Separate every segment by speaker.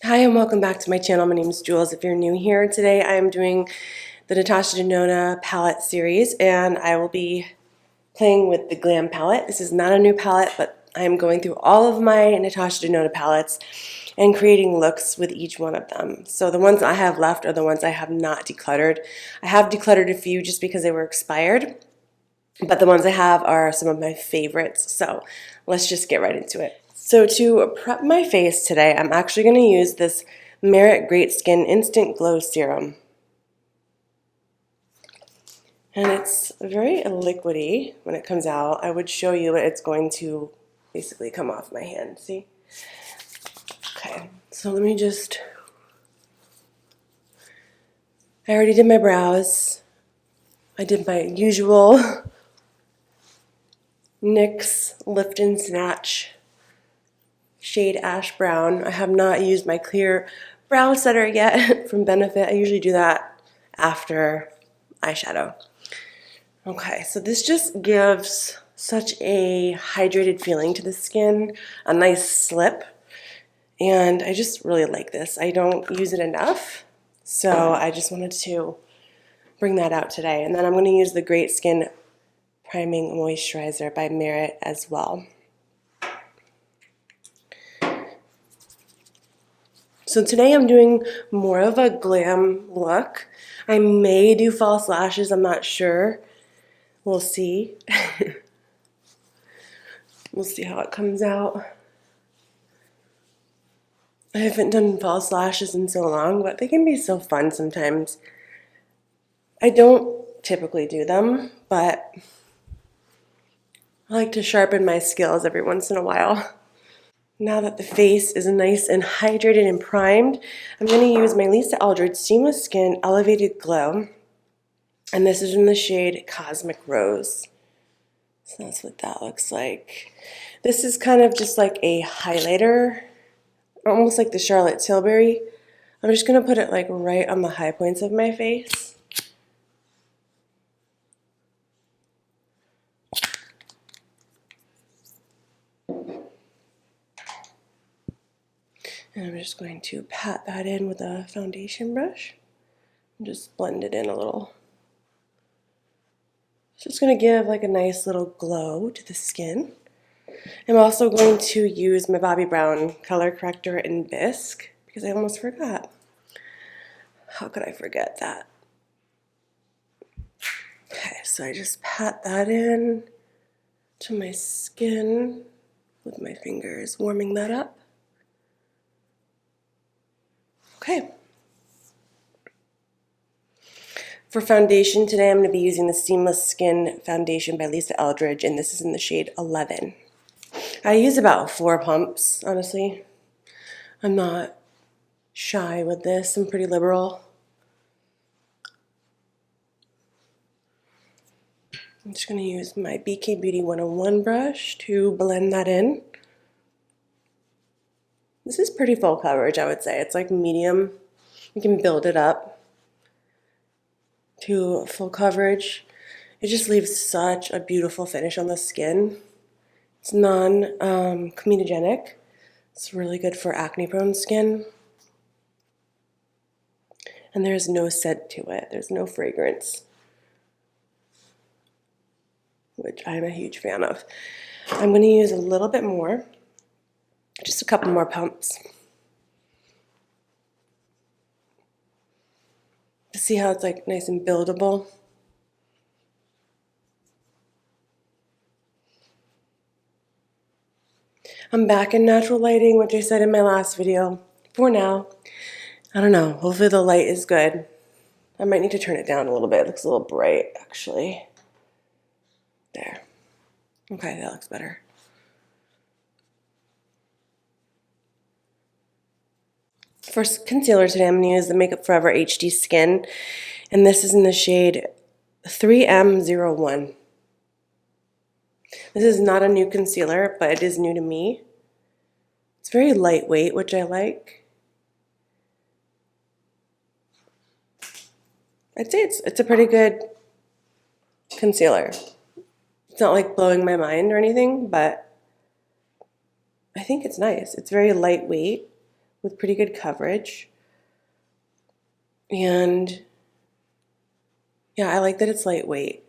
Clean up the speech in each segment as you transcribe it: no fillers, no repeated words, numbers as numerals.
Speaker 1: Hi and welcome back to my channel. My name is Jules. If you're new here, today I am doing the NATASHA DENONA palette series and I will be playing with the Glam palette. This is not a new palette, but I am going through all of my NATASHA DENONA palettes and creating looks with each one of them. So the ones I have left are the ones I have not decluttered. I have decluttered a few just because they were expired, but the ones I have are some of my favorites. So let's just get right into it. So to prep my face today, I'm actually going to use this Merit Great Skin Instant Glow Serum. And it's very liquidy when it comes out. I would show you what it's going to basically come off my hand. See? Okay, so let me just... I already did my brows. I did my usual NYX Lift and Snatch shade Ash Brown. I have not used my clear brow setter yet from Benefit. I usually do that after eyeshadow. Okay, so this just gives such a hydrated feeling to the skin, a nice slip, and I just really like this. I don't use it enough, so I just wanted to bring that out today. And then I'm going to use the Great Skin Priming Moisturizer by Merit as well. So today I'm doing more of a glam look. I may do false lashes, I'm not sure. We'll see. We'll see how it comes out. I haven't done false lashes in so long, but they can be so fun sometimes. I don't typically do them, but I like to sharpen my skills every once in a while. Now that the face is nice and hydrated and primed, I'm going to use my Lisa Eldridge Seamless Skin Elevated Glow. And this is in the shade Cosmic Rose. So that's what that looks like. This is kind of just like a highlighter, almost like the Charlotte Tilbury. I'm just going to put it like right on the high points of my face. And I'm just going to pat that in with a foundation brush and just blend it in a little. So it's going to give like a nice little glow to the skin. I'm also going to use my Bobbi Brown color corrector in Bisque because I almost forgot. How could I forget that? Okay, so I just pat that in to my skin with my fingers, warming that up. Okay. For foundation today, I'm going to be using the Seamless Skin Foundation by Lisa Eldridge, and this is in the shade 11. I use about 4 pumps, honestly. I'm not shy with this. I'm pretty liberal. I'm just going to use my BK Beauty 101 brush to blend that in. This is pretty full coverage, I would say. It's like medium. You can build it up to full coverage. It just leaves such a beautiful finish on the skin. It's non-comedogenic. It's really good for acne-prone skin. And there's no scent to it. There's no fragrance, which I'm a huge fan of. I'm going to use a little bit more, just a couple more pumps. To see how it's like nice and buildable. I'm back in natural lighting, which I said in my last video. For now, I don't know, hopefully the light is good. I might need to turn it down a little bit. It looks a little bright, actually. There. Okay, that looks better. For concealer today, I'm going to use the Makeup Forever HD Skin, and this is in the shade 3M01. This is not a new concealer, but it is new to me. It's very lightweight, which I like. I'd say it's a pretty good concealer. It's not like blowing my mind or anything, but I think it's nice. It's very lightweight, with pretty good coverage. And yeah, I like that it's lightweight.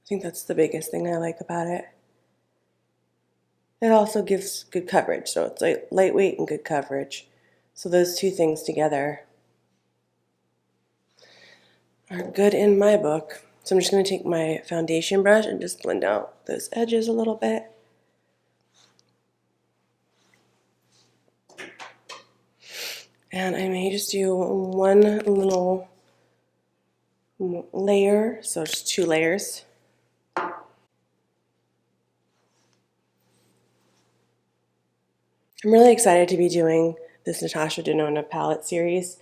Speaker 1: I think that's the biggest thing I like about it. It also gives good coverage, so it's like lightweight and good coverage. So those two things together are good in my book. So I'm just going to take my foundation brush and just blend out those edges a little bit. And I may just do one little layer, so just 2 layers. I'm really excited to be doing this Natasha Denona palette series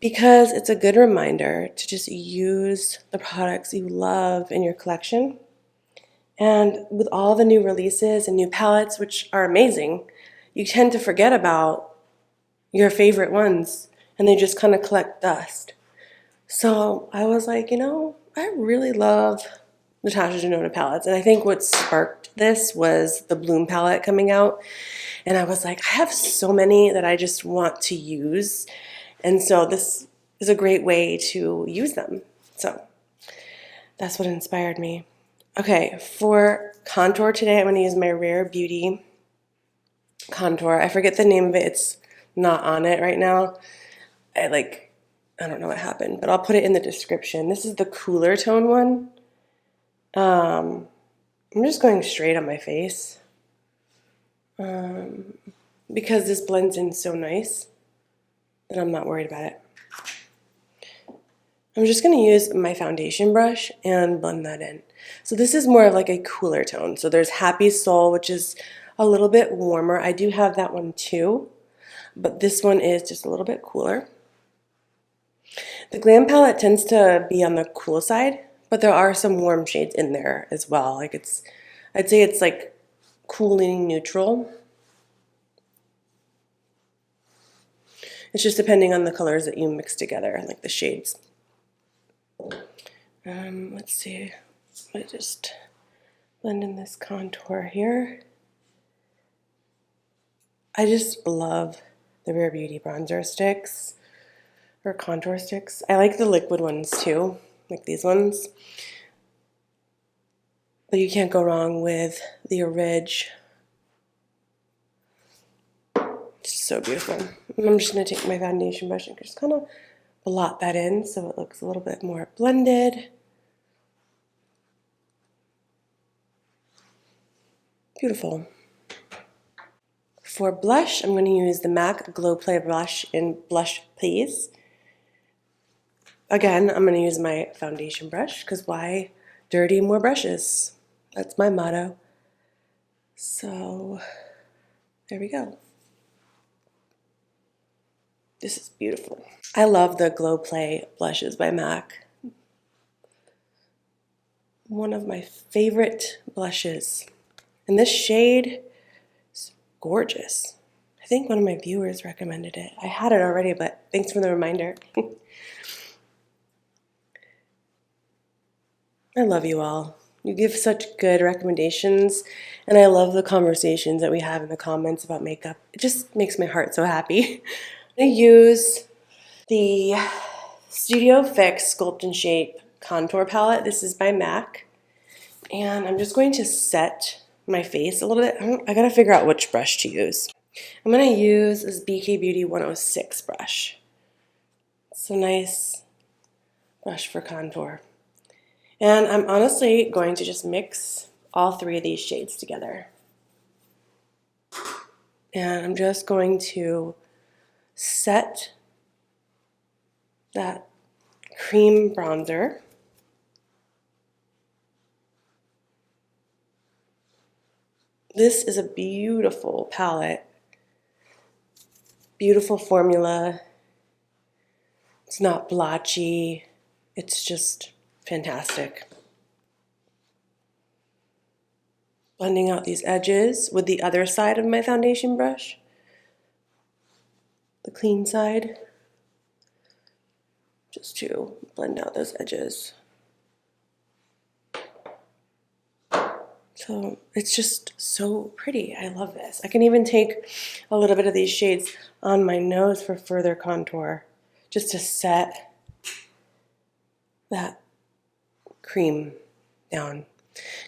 Speaker 1: because it's a good reminder to just use the products you love in your collection. And with all the new releases and new palettes, which are amazing, you tend to forget about your favorite ones and they just kind of collect dust. So I was like, you know, I really love Natasha Denona palettes. And I think what sparked this was the Bloom palette coming out. And I was like, I have so many that I just want to use. And so this is a great way to use them. So that's what inspired me. Okay, for contour today, I'm going to use my Rare Beauty contour. I forget the name of it. It's not on it right now. I don't know what happened, but I'll put it in the description. This is the cooler tone one. I'm just going straight on my face because this blends in so nice that I'm not worried about it. I'm just going to use my foundation brush and blend that in. So this is more of like a cooler tone. So there's Happy Soul, which is a little bit warmer. I do have that one too, but this one is just a little bit cooler. The Glam palette tends to be on the cool side, but there are some warm shades in there as well. I'd say it's like cooling neutral. It's just depending on the colors that you mix together, like the shades. Let's see. I just blend in this contour here. I just love the Rare Beauty bronzer sticks or contour sticks. I like the liquid ones too, like these ones. But you can't go wrong with the Orig. It's so beautiful. And I'm just going to take my foundation brush and just kind of blot that in so it looks a little bit more blended. Beautiful. For blush, I'm going to use the MAC Glow Play Blush in Blush Please. Again, I'm going to use my foundation brush because why dirty more brushes? That's my motto. So there we go. This is beautiful. I love the Glow Play blushes by MAC. One of my favorite blushes. And this shade is gorgeous. I think one of my viewers recommended it. I had it already, but thanks for the reminder. I love you all. You give such good recommendations, and I love the conversations that we have in the comments about makeup. It just makes my heart so happy. I use the Studio Fix Sculpt and Shape Contour Palette. This is by MAC. And I'm just going to set my face a little bit. I gotta figure out which brush to use. I'm gonna use this BK Beauty 106 brush. It's a nice brush for contour. And I'm honestly going to just mix all 3 of these shades together. And I'm just going to set that cream bronzer. This is a beautiful palette. Beautiful formula. It's not blotchy. It's just fantastic. Blending out these edges with the other side of my foundation brush. The clean side. Just to blend out those edges. So it's just so pretty. I love this. I can even take a little bit of these shades on my nose for further contour, just to set that cream down.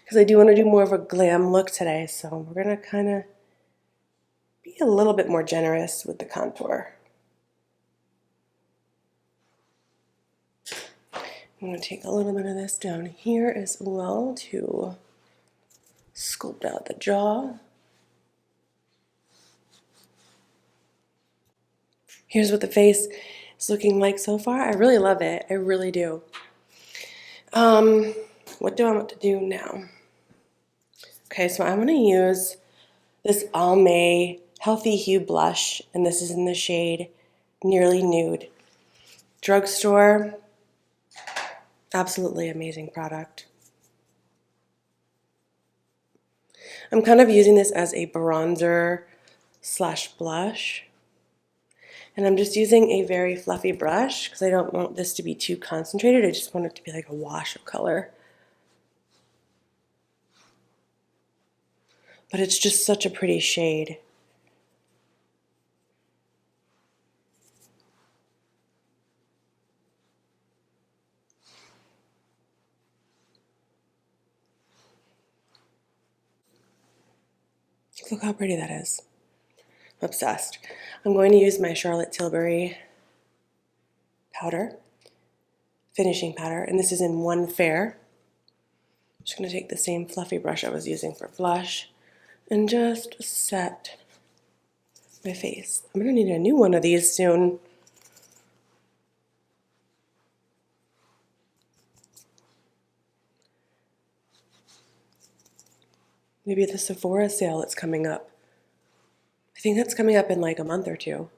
Speaker 1: Because I do want to do more of a glam look today, so we're going to kind of be a little bit more generous with the contour. I'm going to take a little bit of this down here as well to sculpt out the jaw. Here's what the face is looking like so far. I really love it. I really do. What do I want to do now? Okay, so I'm going to use this Almay Healthy Hue blush, and this is in the shade Nearly Nude. Drugstore, absolutely amazing product. I'm kind of using this as a bronzer slash blush. And I'm just using a very fluffy brush because I don't want this to be too concentrated. I just want it to be like a wash of color. But it's just such a pretty shade. Look how pretty that is. I'm obsessed. I'm going to use my Charlotte Tilbury powder, finishing powder, and this is in One Fair. I'm just going to take the same fluffy brush I was using for blush and just set my face. I'm going to need a new one of these soon. Maybe the Sephora sale that's coming up. I think that's coming up in like a month or two.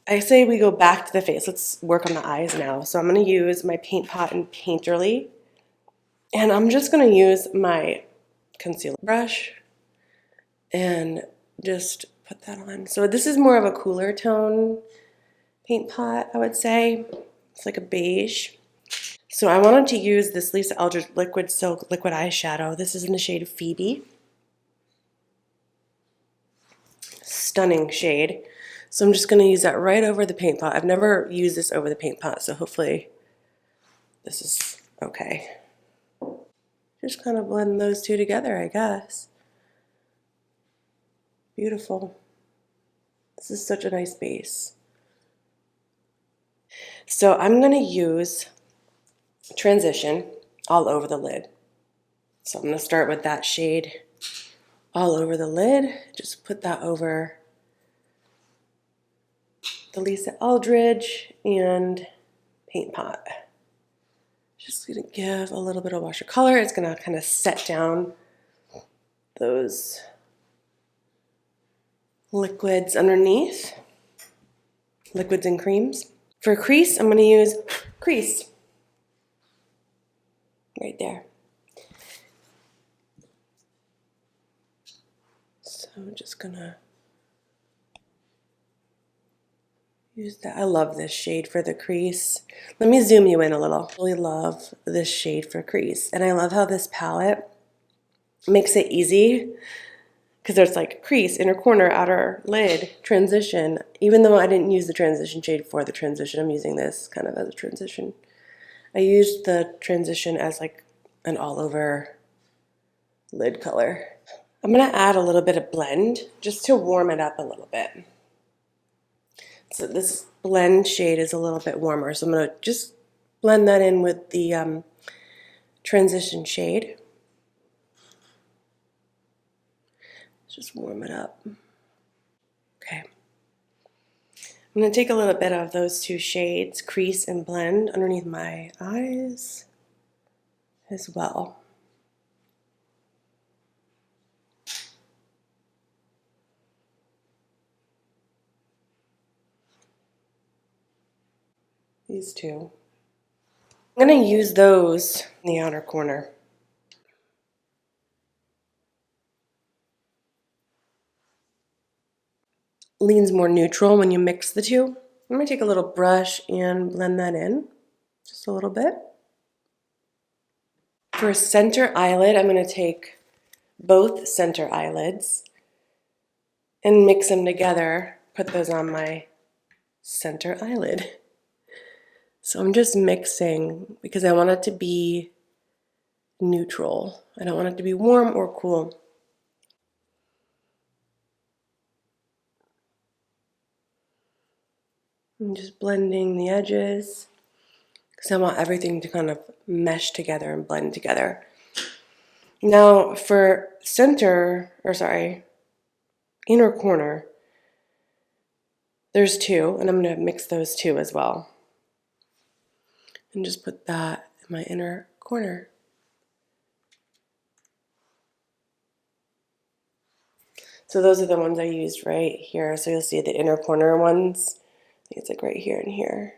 Speaker 1: I say we go back to the face. Let's work on the eyes now. So I'm going to use my Paint Pot and Painterly. And I'm just going to use my concealer brush and just put that on. So this is more of a cooler tone Paint Pot, I would say. It's like a beige. So I wanted to use this Lisa Eldridge Liquid Silk Liquid Eyeshadow. This is in the shade Phoebe. Stunning shade. So I'm just going to use that right over the Paint Pot. I've never used this over the Paint Pot, so hopefully this is okay. Just kind of blend those two together, I guess. Beautiful. This is such a nice base. So I'm going to use Transition all over the lid. So I'm going to start with that shade all over the lid. Just put that over the Lisa Eldridge and Paint Pot. Just going to give a little bit of wash of color. It's going to kind of set down those liquids underneath. Liquids and creams. For crease, I'm going to use Crease. Right there. So I'm just going to use that. I love this shade for the crease. Let me zoom you in a little. I really love this shade for crease. And I love how this palette makes it easy because there's like crease, inner corner, outer lid, transition. Even though I didn't use the transition shade for the transition, I'm using this kind of as a transition. I used the transition as like an all over lid color. I'm going to add a little bit of blend just to warm it up a little bit. So this blend shade is a little bit warmer, so I'm going to just blend that in with the transition shade. Just warm it up. Okay. I'm going to take a little bit of those two shades, Crease and Blend, underneath my eyes as well. These two. I'm going to use those in the outer corner. Leans more neutral when you mix the two. I'm going to take a little brush and blend that in just a little bit. For center eyelid, I'm going to take both center eyelids and mix them together, put those on my center eyelid. So I'm just mixing because I want it to be neutral. I don't want it to be warm or cool. I'm just blending the edges because I want everything to kind of mesh together and blend together. Now for inner corner, there's two, and I'm going to mix those two as well. And just put that in my inner corner. So those are the ones I used right here. So you'll see the inner corner ones. I think it's like right here and here.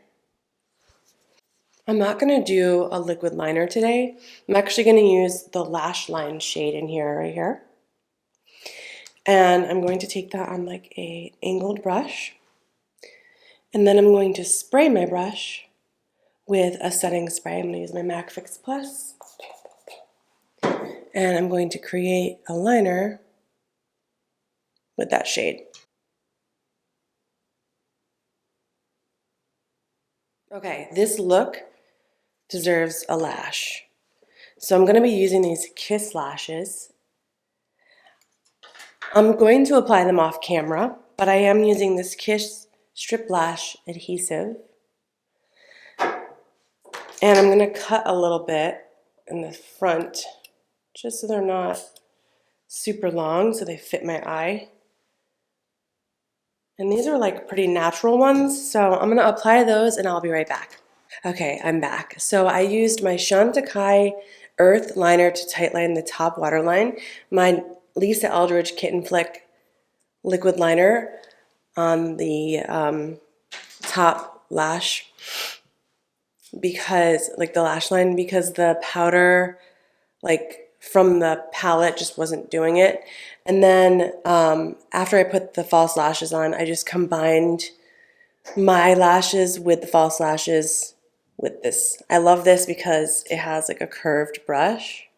Speaker 1: I'm not going to do a liquid liner today. I'm actually going to use the lash line shade in here, right here. And I'm going to take that on like an angled brush. And then I'm going to spray my brush with a setting spray. I'm going to use my MAC Fix Plus. And I'm going to create a liner with that shade. Okay, this look deserves a lash. So I'm going to be using these Kiss lashes. I'm going to apply them off camera, but I am using this Kiss strip lash adhesive. And I'm going to cut a little bit in the front just so they're not super long, so they fit my eye. And these are like pretty natural ones, so I'm going to apply those and I'll be right back. Okay, I'm back. So I used my Chantecaille Earth Liner to tightline the top waterline, my Lisa Eldridge Kitten Flick liquid liner on the top lash, because like the lash line, because the powder like from the palette just wasn't doing it. And then after I put the false lashes on, I just combined my lashes with the false lashes with this. I love this because it has like a curved brush,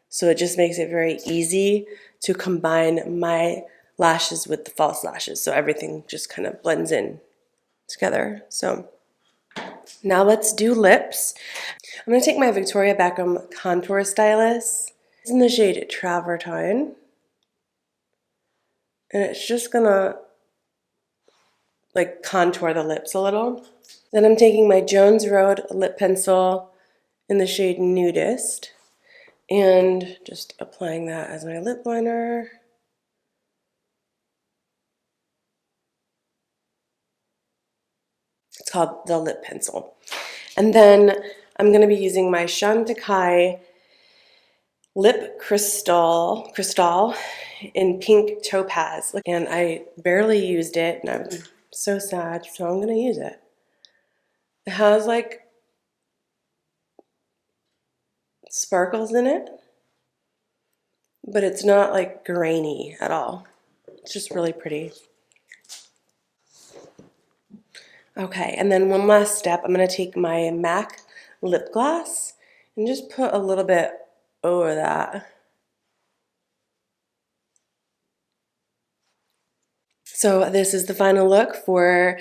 Speaker 1: so it just makes it very easy to combine my lashes with the false lashes, so everything just kind of blends in together. So now let's do lips. I'm going to take my Victoria Beckham contour stylus. It's in the shade Travertine, and it's just going to like contour the lips a little. Then I'm taking my Jones Road lip pencil in the shade Nudist and just applying that as my lip liner. It's called the lip pencil. And then I'm going to be using my Chantecaille lip crystal in pink topaz. And I barely used it, and I'm so sad, so I'm going to use it. It has like sparkles in it, but it's not like grainy at all. It's just really pretty. Okay, and then one last step, I'm going to take my MAC lip gloss and just put a little bit over that. So this is the final look for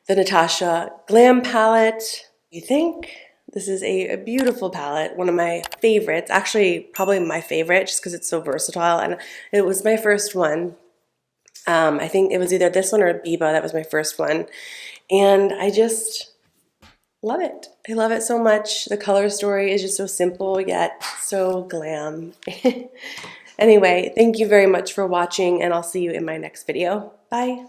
Speaker 1: the Natasha Glam palette. You think? This is a beautiful palette, one of my favorites, actually probably my favorite just because it's so versatile, and it was my first one. I think it was either this one or Biba, that was my first one, and I just love it. I love it so much. The color story is just so simple yet so glam. Anyway, thank you very much for watching, and I'll see you in my next video. Bye.